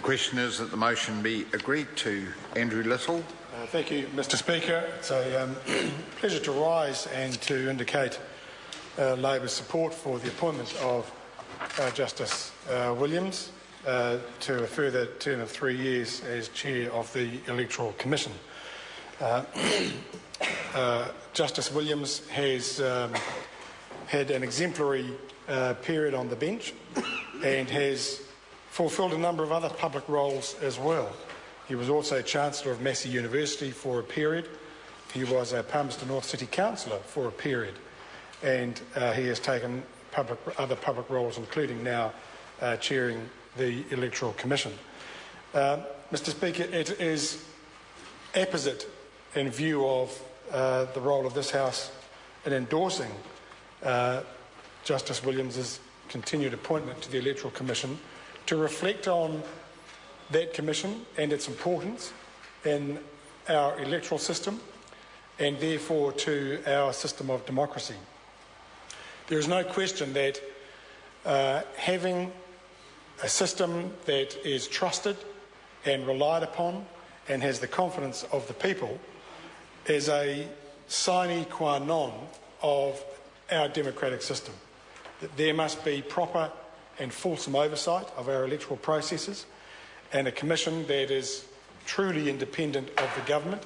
question is that the motion be agreed to. Andrew Little. Thank you, Mr Speaker. It's a pleasure to rise and to indicate Labor's support for the appointment of Justice Williams to a further term of 3 years as Chair of the Electoral Commission. Justice Williams has had an exemplary period on the bench and has fulfilled a number of other public roles as well. He was also Chancellor of Massey University for a period. He was a Palmerston North City Councillor for a period, and he has taken other public roles, including now chairing the Electoral Commission. Mr Speaker, it is apposite in view of the role of this House in endorsing Justice Williams's continued appointment to the Electoral Commission to reflect on that commission and its importance in our electoral system and therefore to our system of democracy. There is no question that having a system that is trusted and relied upon and has the confidence of the people is a sine qua non of our democratic system. That there must be proper and fulsome oversight of our electoral processes and a commission that is truly independent of the government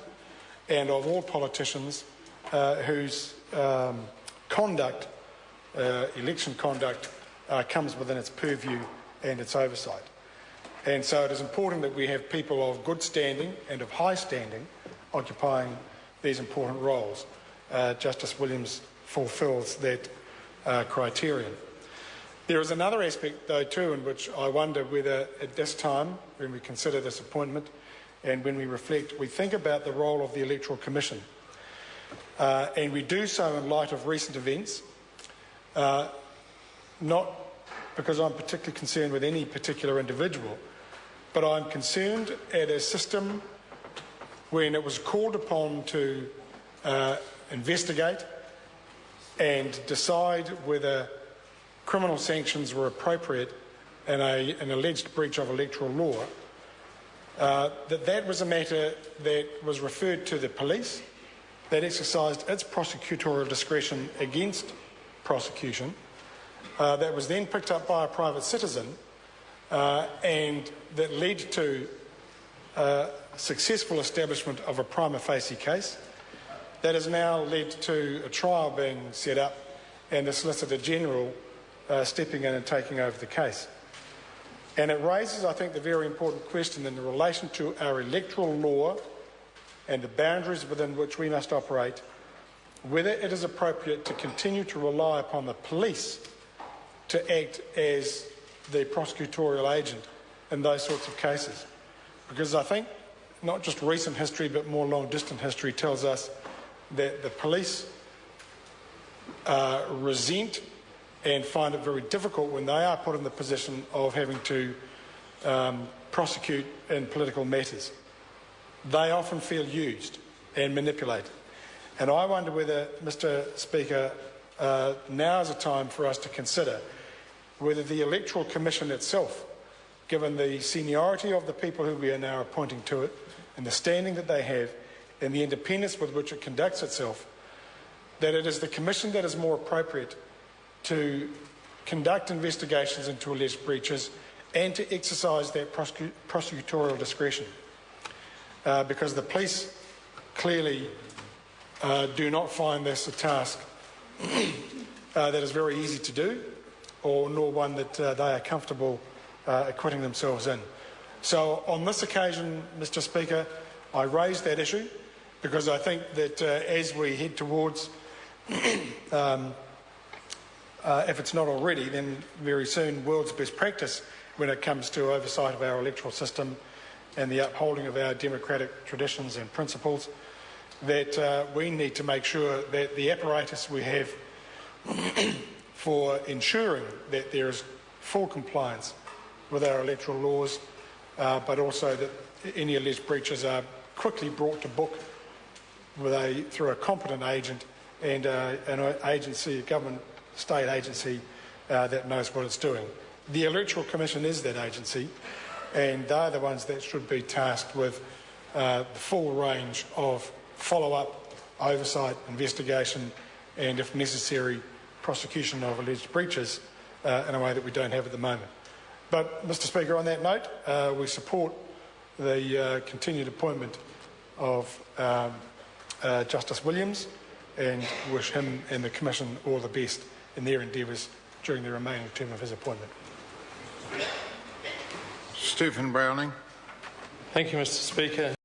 and of all politicians whose conduct, election conduct, comes within its purview and its oversight. And so it is important that we have people of good standing and of high standing occupying these important roles. Justice Williams fulfills that criterion. There is another aspect, though, too, in which I wonder whether at this time, when we consider this appointment and when we reflect, we think about the role of the Electoral Commission. And we do so in light of recent events, not because I'm particularly concerned with any particular individual, but I'm concerned at a system when it was called upon to investigate and decide whether criminal sanctions were appropriate in an alleged breach of electoral law, that was a matter that was referred to the police, that exercised its prosecutorial discretion against prosecution, that was then picked up by a private citizen, and that led to successful establishment of a prima facie case, that has now led to a trial being set up and the Solicitor General stepping in and taking over the case. And it raises, I think, the very important question in relation to our electoral law and the boundaries within which we must operate, whether it is appropriate to continue to rely upon the police to act as the prosecutorial agent in those sorts of cases. Because I think not just recent history but more long-distant history tells us that the police resent and find it very difficult when they are put in the position of having to prosecute in political matters. They often feel used and manipulated. And I wonder whether, Mr Speaker, now is a time for us to consider whether the Electoral Commission itself, given the seniority of the people who we are now appointing to it and the standing that they have and the independence with which it conducts itself, that it is the Commission that is more appropriate to conduct investigations into alleged breaches and to exercise that prosecutorial discretion. Because the police clearly do not find this a task that is very easy to do, or nor one that they are comfortable acquitting themselves in. So on this occasion, Mr Speaker, I raise that issue because I think that as we head towards if it's not already, then very soon, world's best practice when it comes to oversight of our electoral system and the upholding of our democratic traditions and principles, that we need to make sure that the apparatus we have for ensuring that there is full compliance with our electoral laws, but also that any alleged breaches are quickly brought to book with through a competent agent and an agency, a government state agency that knows what it's doing. The Electoral Commission is that agency, and they're the ones that should be tasked with the full range of follow-up, oversight, investigation, and, if necessary, prosecution of alleged breaches in a way that we don't have at the moment. But, Mr Speaker, on that note, we support the continued appointment of Justice Williams and wish him and the Commission all the best in their endeavours during the remaining term of his appointment. Stephen Browning. Thank you, Mr Speaker.